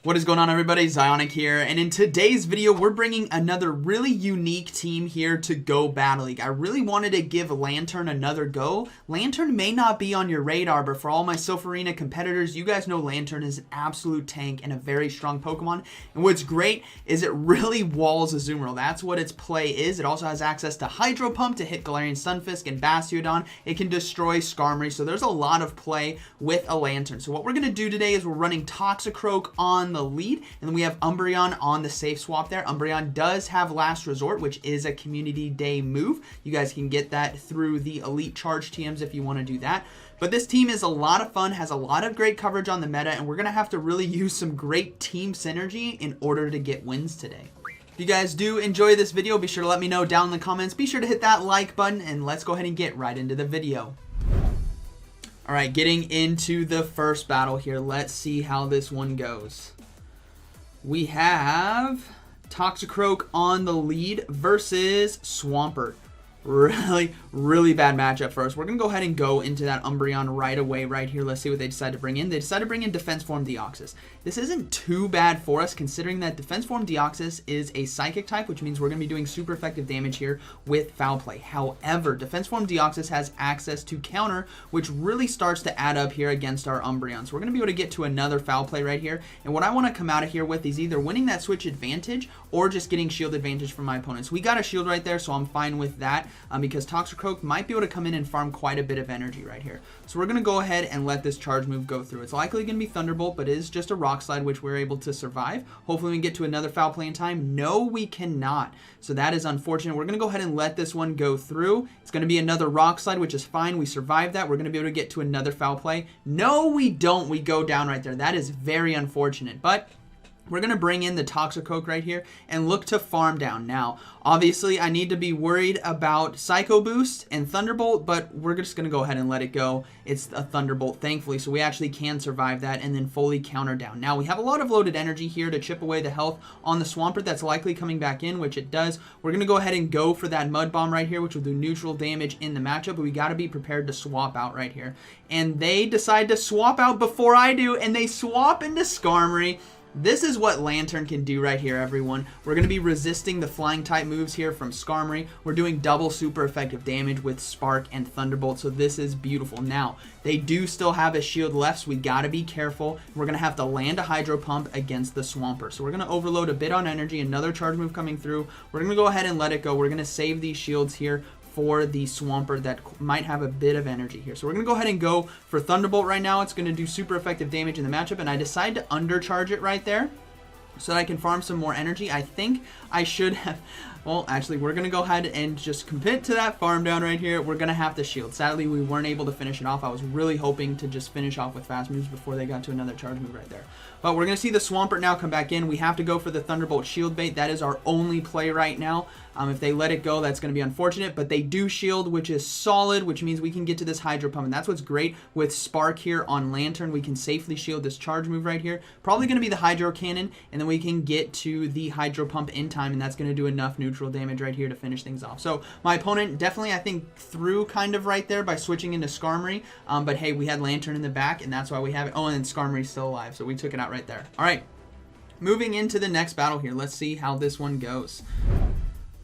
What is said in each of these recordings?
What is going on, everybody? ZyoniK here, and in today's video we're bringing another really unique team here to Go Battle League. I really wanted to give Lanturn another go. Lanturn may not be on your radar, but for all my Silpharina competitors, you guys know Lanturn is an absolute tank and a very strong Pokemon. And what's great is it really walls Azumarill. That's what its play is. It also has access to Hydro Pump to hit Galarian Stunfisk and Bastiodon. It can destroy Skarmory, so there's a lot of play with a Lanturn. So what we're going to do today is we're running Toxicroak on the lead, and then we have Umbreon on the safe swap there. Umbreon does have Last Resort, which is a community day move. You guys can get that through the elite charge TMs if you want to do that. But this team is a lot of fun, has a lot of great coverage on the meta, and we're going to have to really use some great team synergy in order to get wins today. If you guys do enjoy this video, be sure to let me know down in the comments. Be sure to hit that like button, and let's go ahead and get right into the video. Alright, getting into the first battle here. Let's see how this one goes. We have Toxicroak on the lead versus Swampert. Really bad matchup for us. We're going to go ahead and go into that Umbreon right away right here. Let's see what they decide to bring in. They decide to bring in Defense Form Deoxys. This isn't too bad for us considering that Defense Form Deoxys is a Psychic type, which means we're going to be doing super effective damage here with Foul Play. However, Defense Form Deoxys has access to Counter, which really starts to add up here against our Umbreon. So we're going to be able to get to another Foul Play right here. And what I want to come out of here with is either winning that switch advantage or just getting shield advantage from my opponents. We got a shield right there, so I'm fine with that. Because Toxicroak might be able to come in and farm quite a bit of energy right here. So we're going to go ahead and let this charge move go through. It's likely going to be Thunderbolt, but it is just a Rock Slide, which we're able to survive. Hopefully we can get to another Foul Play in time. No, we cannot. So that is unfortunate. We're going to go ahead and let this one go through. It's going to be another Rock Slide, which is fine. We survived that. We're going to be able to get to another Foul Play. No, we don't. We go down right there. That is very unfortunate, but we're going to bring in the Toxicroak right here and look to farm down. Now, obviously, I need to be worried about Psycho Boost and Thunderbolt, but we're just going to go ahead and let it go. It's a Thunderbolt, thankfully, so we actually can survive that and then fully counter down. Now, we have a lot of loaded energy here to chip away the health on the Swampert that's likely coming back in, which it does. We're going to go ahead and go for that Mud Bomb right here, which will do neutral damage in the matchup, but we got to be prepared to swap out right here. And they decide to swap out before I do, and they swap into Skarmory. This is what Lanturn can do right here, everyone. We're going to be resisting the flying type moves here from Skarmory. We're doing double super effective damage with Spark and Thunderbolt, so this is beautiful. Now, they do still have a shield left, so we got to be careful. We're going to have to land a Hydro Pump against the Swampert. So we're going to overload a bit on energy, another charge move coming through. We're going to go ahead and let it go. We're going to save these shields here for the Swampert that might have a bit of energy here. So we're going to go ahead and go for Thunderbolt right now. It's going to do super effective damage in the matchup, and I decide to undercharge it right there so that I can farm some more energy. I think I should have... Well, actually, we're going to go ahead and just commit to that farm down right here. We're going to have to shield. Sadly, we weren't able to finish it off. I was really hoping to just finish off with fast moves before they got to another charge move right there. But we're going to see the Swampert now come back in. We have to go for the Thunderbolt shield bait. That is our only play right now. If they let it go, that's going to be unfortunate. But they do shield, which is solid, which means we can get to this Hydro Pump. And that's what's great with Spark here on Lanturn. We can safely shield this charge move right here. Probably going to be the Hydro Cannon. And then we can get to the Hydro Pump in time. And that's going to do enough neutral damage right here to finish things off. So my opponent definitely, I think, threw kind of right there by switching into Skarmory. But hey, we had Lanturn in the back, and that's why we have it. Oh, and then Skarmory's still alive. So we took it out right there. All right. Moving into the next battle here. Let's see how this one goes.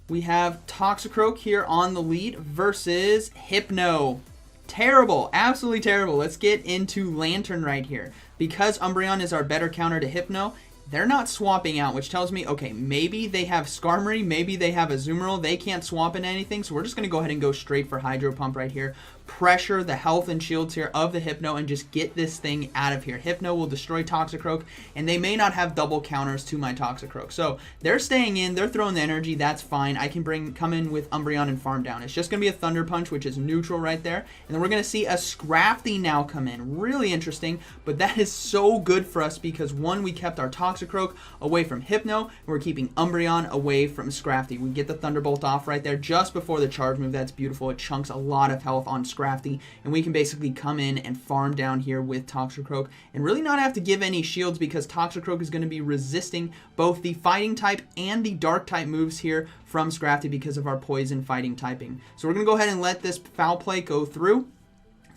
We have Toxicroak here on the lead versus Hypno. Terrible. Absolutely terrible. Let's get into Lanturn right here. Because Umbreon is our better counter to Hypno, they're not swapping out, which tells me, okay, maybe they have Skarmory, maybe they have Azumarill. They can't swap into anything, so we're just going to go ahead and go straight for Hydro Pump right here. Pressure the health and shields here of the Hypno and just get this thing out of here. Hypno will destroy Toxicroak, and they may not have double counters to my Toxicroak. So they're staying in, they're throwing the energy, that's fine. I can come in with Umbreon and farm down. It's just going to be a Thunder Punch, which is neutral right there. And then we're going to see a Scrafty now come in. Really interesting, but that is so good for us because, one, we kept our Toxicroak away from Hypno, and we're keeping Umbreon away from Scrafty. We get the Thunderbolt off right there just before the charge move. That's beautiful. It chunks a lot of health on Scrafty, and we can basically come in and farm down here with Toxicroak and really not have to give any shields because Toxicroak is going to be resisting both the fighting type and the dark type moves here from Scrafty because of our poison fighting typing. So we're going to go ahead and let this foul play go through.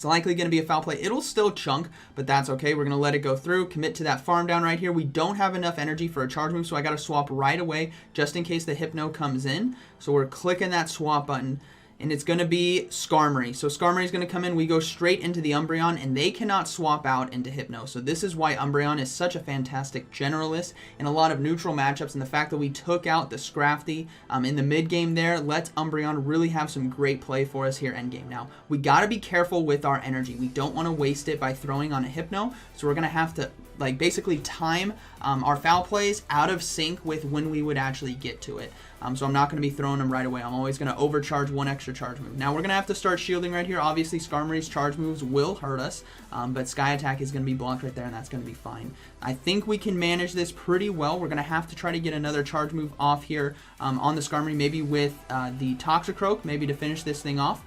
It's likely going to be a foul play. It'll still chunk, but that's okay. We're going to let it go through, commit to that farm down right here. We don't have enough energy for a charge move, so I got to swap right away just in case the Hypno comes in. So we're clicking that swap button. And it's going to be Skarmory. So Skarmory is going to come in. We go straight into the Umbreon, and they cannot swap out into Hypno. So this is why Umbreon is such a fantastic generalist in a lot of neutral matchups. And the fact that we took out the Scrafty in the mid game there lets Umbreon really have some great play for us here end game. Now, we got to be careful with our energy. We don't want to waste it by throwing on a Hypno. So we're going to have to basically time our foul plays out of sync with when we would actually get to it. So I'm not going to be throwing them right away. I'm always going to overcharge one extra charge move. Now we're going to have to start shielding right here. Obviously, Skarmory's charge moves will hurt us, but Sky Attack is going to be blocked right there, and that's going to be fine. I think we can manage this pretty well. We're going to have to try to get another charge move off here on the Skarmory, maybe with the Toxicroak, maybe to finish this thing off.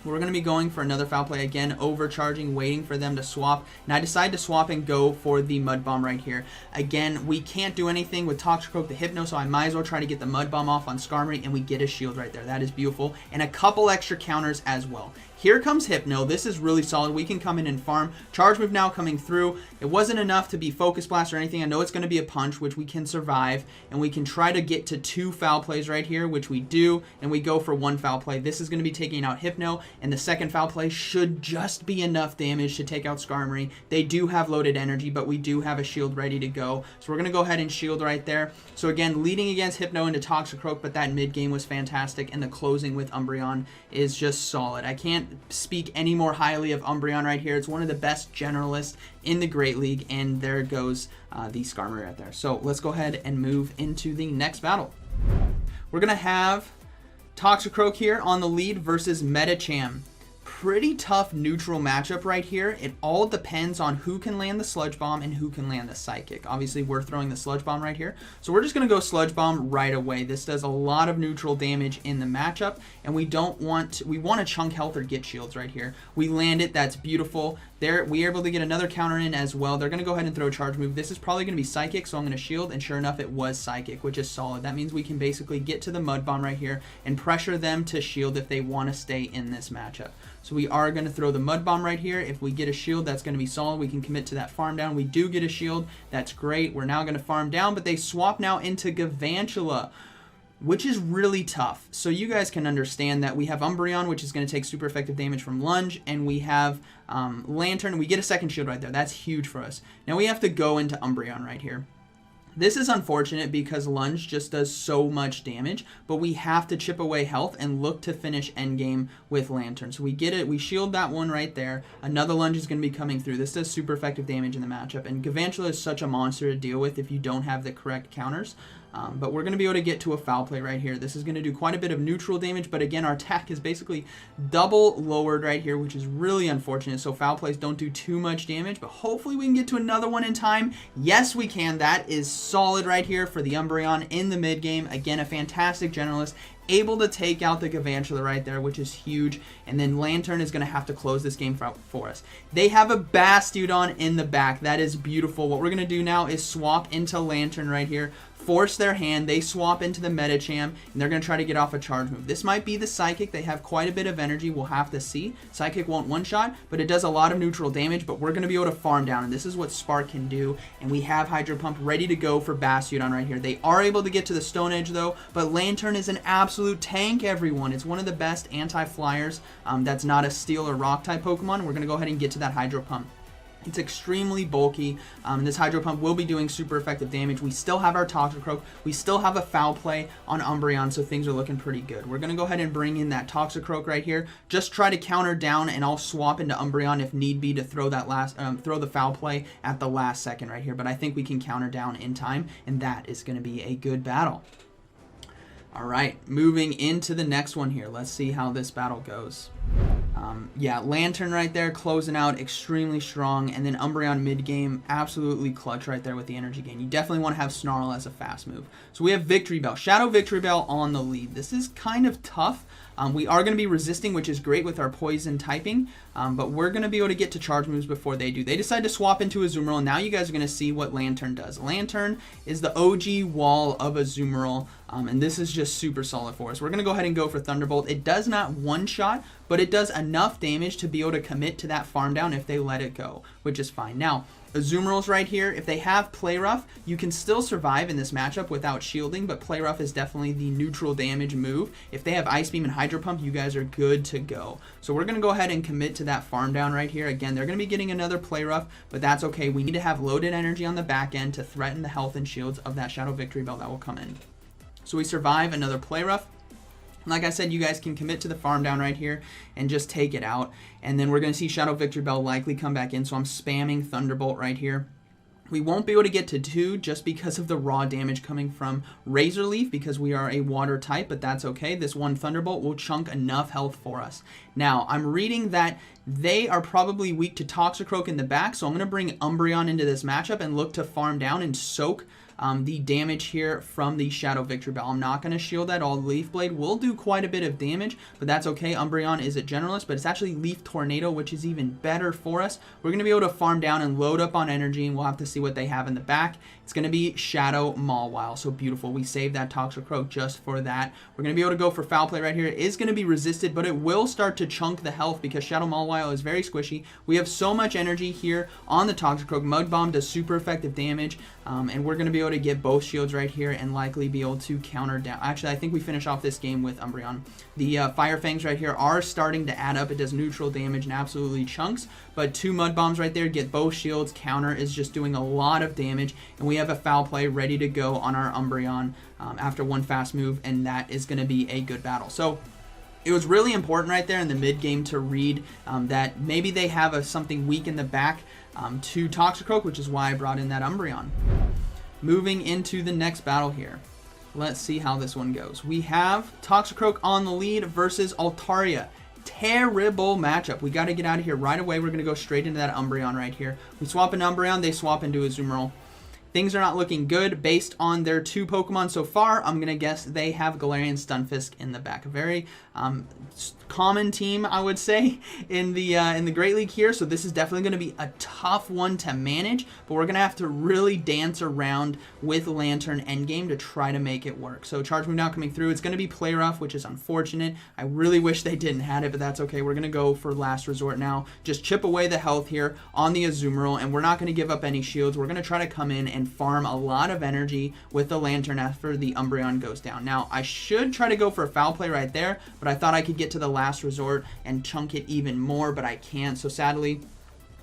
We're going to be going for another foul play again, overcharging, waiting for them to swap. And I decide to swap and go for the Mud Bomb right here. Again, we can't do anything with Toxicroak the Hypno, so I might as well try to get the Mud Bomb off on Skarmory, and we get a shield right there. That is beautiful. And a couple extra counters as well. Here comes Hypno. This is really solid. We can come in and farm. Charge move now coming through. It wasn't enough to be Focus Blast or anything. I know it's going to be a punch, which we can survive. And we can try to get to 2 foul plays right here, which we do. And we go for 1 foul play. This is going to be taking out Hypno. And the second foul play should just be enough damage to take out Skarmory. They do have loaded energy, but we do have a shield ready to go. So we're going to go ahead and shield right there. So again, leading against Hypno into Toxicroak, but that mid game was fantastic. And the closing with Umbreon is just solid. I can't speak any more highly of Umbreon right here. It's one of the best generalists in the Great League, and there goes the Skarmory right there. So let's go ahead and move into the next battle. We're going to have Toxicroak here on the lead versus Medicham. Pretty tough neutral matchup right here. It all depends on who can land the Sludge Bomb and who can land the Psychic. Obviously, we're throwing the Sludge Bomb right here. So we're just going to go Sludge Bomb right away. This does a lot of neutral damage in the matchup, and we want to chunk health or get shields right here. We land it. That's beautiful. There, we are able to get another counter in as well. They're going to go ahead and throw a charge move. This is probably going to be Psychic, so I'm going to shield, and sure enough, it was Psychic, which is solid. That means we can basically get to the Mud Bomb right here and pressure them to shield if they want to stay in this matchup. So we are going to throw the Mud Bomb right here. If we get a shield, that's going to be solid. We can commit to that farm down. We do get a shield. That's great. We're now going to farm down, but they swap now into Galvantula, which is really tough. So you guys can understand that we have Umbreon, which is going to take super effective damage from Lunge, and we have Lanturn, and we get a second shield right there. That's huge for us. Now we have to go into Umbreon right here. This is unfortunate because Lunge just does so much damage, but we have to chip away health and look to finish endgame with Lanturn. So we get it, we shield that one right there. Another Lunge is going to be coming through. This does super effective damage in the matchup, and Galvantula is such a monster to deal with if you don't have the correct counters. But we're going to be able to get to a foul play right here. This is going to do quite a bit of neutral damage, but again, our attack is basically double lowered right here, which is really unfortunate. So foul plays don't do too much damage, but hopefully we can get to another one in time. Yes, we can. That is solid right here for the Umbreon in the mid game. Again, a fantastic generalist, able to take out the Galvantula right there, which is huge. And then Lanturn is going to have to close this game for us. They have a Bastiodon in the back. That is beautiful. What we're going to do now is swap into Lanturn right here, force their hand. They swap into the Medicham, and they're going to try to get off a charge move. This might be the Psychic. They have quite a bit of energy. We'll have to see. Psychic won't one-shot, but it does a lot of neutral damage, but we're going to be able to farm down, and this is what Spark can do, and we have Hydro Pump ready to go for Bastiodon right here. They are able to get to the Stone Edge, though, but Lanturn is an absolute tank, everyone. It's one of the best anti-flyers that's not a Steel or Rock type Pokemon. We're going to go ahead and get to that Hydro Pump. It's extremely bulky, and this Hydro Pump will be doing super effective damage. We still have our Toxicroak. We still have a foul play on Umbreon, so things are looking pretty good. We're going to go ahead and bring in that Toxicroak right here. Just try to counter down, and I'll swap into Umbreon if need be to throw that throw the foul play at the last second right here. But I think we can counter down in time, and that is going to be a good battle. All right, moving into the next one here. Let's see how this battle goes. Yeah, Lanturn right there, closing out extremely strong, and then Umbreon mid-game, absolutely clutch right there with the energy gain. You definitely want to have Snarl as a fast move. So we have Victory Bell, Shadow Victory Bell on the lead. This is kind of tough. We are going to be resisting, which is great with our poison typing, but we're going to be able to get to charge moves before they do. They decide to swap into Azumarill, and now you guys are going to see what Lanturn does. Lanturn is the OG wall of Azumarill, and this is just super solid for us. We're going to go ahead and go for Thunderbolt. It does not one-shot, but it does enough damage to be able to commit to that farm down if they let it go, which is fine. Now, Azumarill's right here. If they have Play Rough, you can still survive in this matchup without shielding, but Play Rough is definitely the neutral damage move. If they have Ice Beam and Hydro Pump, you guys are good to go. So we're going to go ahead and commit to that farm down right here. Again, they're going to be getting another Play Rough, but that's okay. We need to have loaded energy on the back end to threaten the health and shields of that Shadow Victory Bell that will come in. So we survive another Play Rough. Like I said, you guys can commit to the farm down right here and just take it out. And then we're going to see Shadow Victory Bell likely come back in, so I'm spamming Thunderbolt right here. We won't be able to get to 2 just because of the raw damage coming from Razor Leaf because we are a water type, but that's okay. This one Thunderbolt will chunk enough health for us. Now, I'm reading that they are probably weak to Toxicroak in the back, so I'm going to bring Umbreon into this matchup and look to farm down and soak the damage here from the Shadow Victory Bell. I'm not going to shield at all. Leaf Blade will do quite a bit of damage, but that's okay. Umbreon is a generalist, but it's actually Leaf Tornado, which is even better for us. We're going to be able to farm down and load up on energy, and we'll have to see what they have in the back. It's going to be Shadow Mawile, so beautiful. We saved that Toxicroak just for that. We're going to be able to go for Foul Play right here. It is going to be resisted, but it will start to chunk the health because Shadow Mawile is very squishy. We have so much energy here on the Toxicroak. Mud Bomb does super effective damage, and we're going to be able to get both shields right here and likely be able to counter down. Actually, I think we finish off this game with Umbreon. The Fire Fangs right here are starting to add up. It does neutral damage and absolutely chunks, but 2 Mud Bombs right there get both shields. Counter is just doing a lot of damage, and we have a Foul Play ready to go on our Umbreon after one fast move, and that is going to be a good battle. So it was really important right there in the mid game to read that maybe they have something weak in the back to Toxicroak, which is why I brought in that Umbreon. Moving into the next battle here. Let's see how this one goes. We have Toxicroak on the lead versus Altaria. Terrible matchup. We got to get out of here right away. We're going to go straight into that Umbreon right here. We swap an Umbreon, they swap into Azumarill. Things are not looking good based on their 2 Pokemon so far. I'm going to guess they have Galarian Stunfisk in the back. A very common team, I would say, in the Great League here. So this is definitely going to be a tough one to manage, but we're going to have to really dance around with Lanturn endgame to try to make it work. So Charge Move now coming through. It's going to be Play Rough, which is unfortunate. I really wish they didn't have it, but that's okay. We're going to go for Last Resort now. Just chip away the health here on the Azumarill, and we're not going to give up any shields. We're going to try to come in and farm a lot of energy with the Lanturn after the Umbreon goes down. Now, I should try to go for a Foul Play right there, but I thought I could get to the Last Resort and chunk it even more, but I can't. So sadly,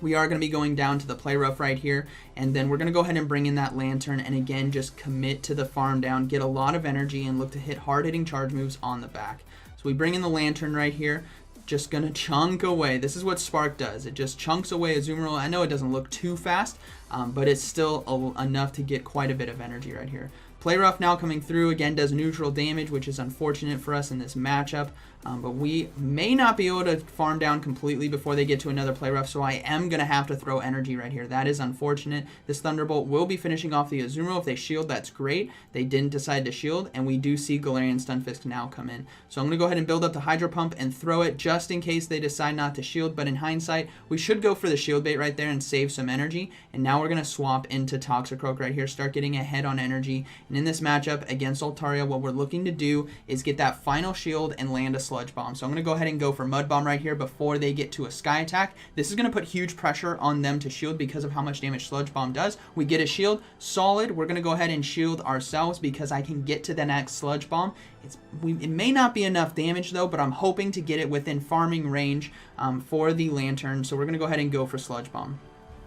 we are going to be going down to the Play Rough right here, and then we're going to go ahead and bring in that Lanturn, and again, just commit to the farm down, get a lot of energy, and look to hit hard-hitting charge moves on the back. So we bring in the Lanturn right here, just going to chunk away. This is what Spark does. It just chunks away Azumarill. I know it doesn't look too fast, but it's still enough to get quite a bit of energy right here. Play Rough now coming through, again does neutral damage, which is unfortunate for us in this matchup, but we may not be able to farm down completely before they get to another Play Rough, so I am going to have to throw energy right here. That is unfortunate. This Thunderbolt will be finishing off the Azumarill. If they shield, that's great. They didn't decide to shield, and we do see Galarian Stunfisk now come in. So I'm going to go ahead and build up the Hydro Pump and throw it just in case they decide not to shield, but in hindsight, we should go for the shield bait right there and save some energy, and now we're going to swap into Toxicroak right here, start getting ahead on energy. And in this matchup against Altaria, what we're looking to do is get that final shield and land a Sludge Bomb. So I'm going to go ahead and go for Mud Bomb right here before they get to a Sky Attack. This is going to put huge pressure on them to shield because of how much damage Sludge Bomb does. We get a shield, solid. We're going to go ahead and shield ourselves because I can get to the next Sludge Bomb. It may not be enough damage though, but I'm hoping to get it within farming range for the Lanturn. So we're going to go ahead and go for Sludge Bomb.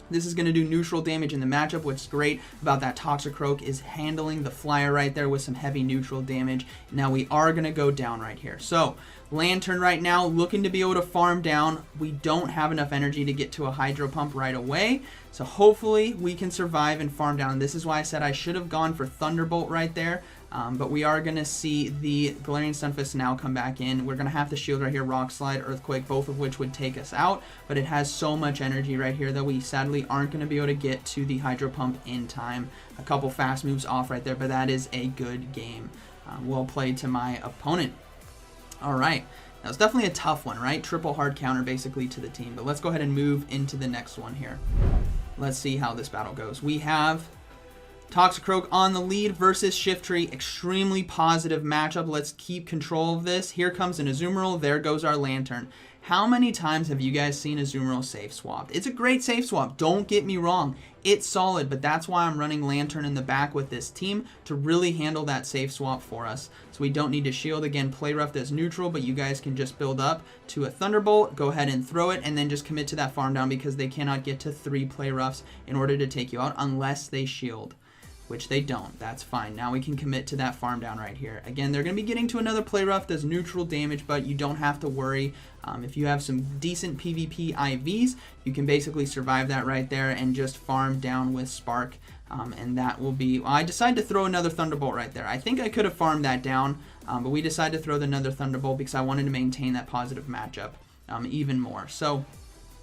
This is going to do neutral damage in the matchup. What's great about that Toxicroak is handling the flyer right there with some heavy neutral damage. Now we are going to go down right here. So Lanturn right now looking to be able to farm down. We don't have enough energy to get to a Hydro Pump right away. So hopefully we can survive and farm down. This is why I said I should have gone for Thunderbolt right there. But we are going to see the Galarian Stunfisk now come back in. We're going to have to shield right here, Rock Slide, Earthquake, both of which would take us out. But it has so much energy right here that we sadly aren't going to be able to get to the Hydro Pump in time. A couple fast moves off right there, but that is a good game. Well played to my opponent. All right. That was definitely a tough one, right? Triple hard counter basically to the team. But let's go ahead and move into the next one here. Let's see how this battle goes. We have Toxicroak on the lead versus Shiftry. Extremely positive matchup. Let's keep control of this. Here comes an Azumarill. There goes our Lanturn. How many times have you guys seen Azumarill safe swapped? It's a great safe swap. Don't get me wrong. It's solid, but that's why I'm running Lanturn in the back with this team to really handle that safe swap for us. So we don't need to shield. Again, play rough as neutral, but you guys can just build up to a Thunderbolt, go ahead and throw it, and then just commit to that farm down because they cannot get to 3 play roughs in order to take you out unless they shield. Which they don't. That's fine. Now we can commit to that farm down right here. Again, they're going to be getting to another play rough, does neutral damage, but you don't have to worry. If you have some decent PvP IVs, you can basically survive that right there and just farm down with Spark. And that will be... Well, I decided to throw another Thunderbolt right there. I think I could have farmed that down, but we decided to throw another Thunderbolt because I wanted to maintain that positive matchup even more. So...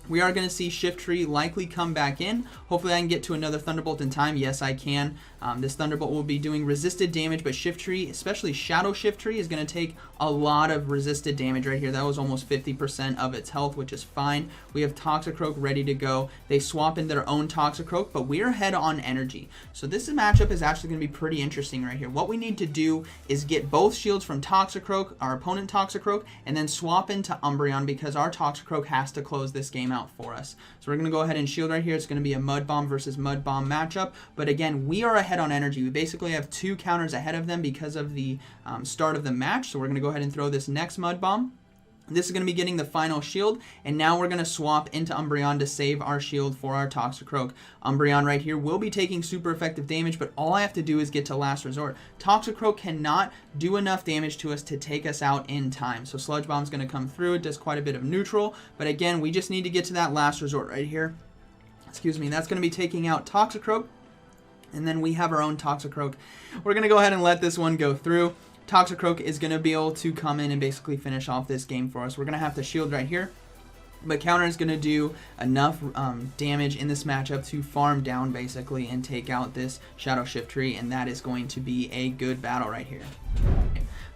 we are going to see Shiftry likely come back in. Hopefully I can get to another Thunderbolt in time. Yes, I can. This Thunderbolt will be doing resisted damage, but Shiftry, especially Shadow Shiftry, is going to take a lot of resisted damage right here. That was almost 50% of its health, which is fine. We have Toxicroak ready to go. They swap in their own Toxicroak, but we're ahead on energy. So this matchup is actually going to be pretty interesting right here. What we need to do is get both shields from Toxicroak, our opponent Toxicroak, and then swap into Umbreon because our Toxicroak has to close this game out for us. So we're going to go ahead and shield right here. It's going to be a Mud Bomb versus Mud Bomb matchup. But again, we are ahead on energy. We basically have 2 counters ahead of them because of the start of the match. So we're going to go ahead and throw this next Mud Bomb. This is going to be getting the final shield, and now we're going to swap into Umbreon to save our shield for our Toxicroak. Umbreon right here will be taking super effective damage, but all I have to do is get to last resort. Toxicroak cannot do enough damage to us to take us out in time. So Sludge Bomb's going to come through. It does quite a bit of neutral, but again, we just need to get to that last resort right here. Excuse me, that's going to be taking out Toxicroak, and then we have our own Toxicroak. We're going to go ahead and let this one go through. Toxicroak is going to be able to come in and basically finish off this game for us. We're going to have to shield right here. But Counter is going to do enough damage in this matchup to farm down basically and take out this Shadow Shiftry. And that is going to be a good battle right here.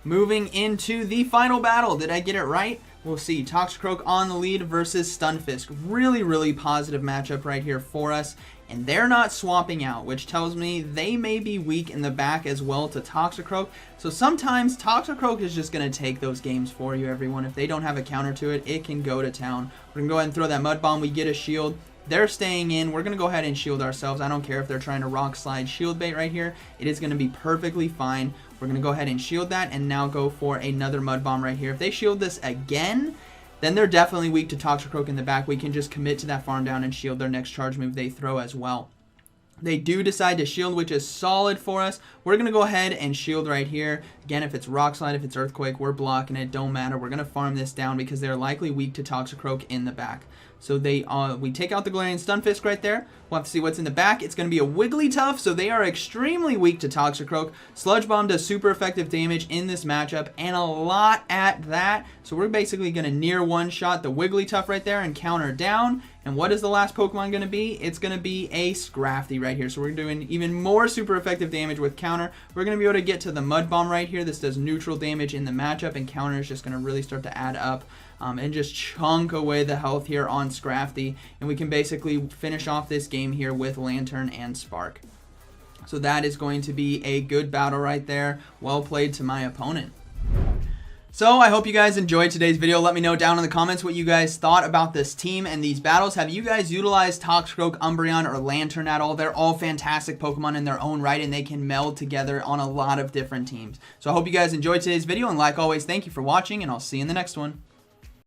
Moving into the final battle. Did I get it right? We'll see. Toxicroak on the lead versus Stunfisk. Really, really positive matchup right here for us. And they're not swapping out, which tells me they may be weak in the back as well to Toxicroak. So sometimes Toxicroak is just going to take those games for you, everyone. If they don't have a counter to it, it can go to town. We're going to go ahead and throw that Mud Bomb. We get a shield. They're staying in. We're going to go ahead and shield ourselves. I don't care if they're trying to rock slide shield bait right here. It is going to be perfectly fine. We're going to go ahead and shield that and now go for another Mud Bomb right here. If they shield this again, then they're definitely weak to Toxicroak in the back. We can just commit to that farm down and shield their next charge move they throw as well. They do decide to shield, which is solid for us. We're going to go ahead and shield right here. Again, if it's Rock Slide, if it's Earthquake, we're blocking it. Don't matter. We're going to farm this down because they're likely weak to Toxicroak in the back. So we take out the Galarian Stunfisk right there. We'll have to see what's in the back. It's going to be a Wigglytuff, so they are extremely weak to Toxicroak. Sludge Bomb does super effective damage in this matchup, and a lot at that. So we're basically going to near one-shot the Wigglytuff right there and counter down. And what is the last Pokemon going to be? It's going to be a Scrafty right here. So we're doing even more super effective damage with counter. We're going to be able to get to the Mud Bomb right here. This does neutral damage in the matchup, and counter is just going to really start to add up. And just chunk away the health here on Scrafty. And we can basically finish off this game here with Lanturn and Spark. So that is going to be a good battle right there. Well played to my opponent. So I hope you guys enjoyed today's video. Let me know down in the comments what you guys thought about this team and these battles. Have you guys utilized Toxicroak, Umbreon, or Lanturn at all? They're all fantastic Pokemon in their own right, and they can meld together on a lot of different teams. So I hope you guys enjoyed today's video, and like always, thank you for watching, and I'll see you in the next one.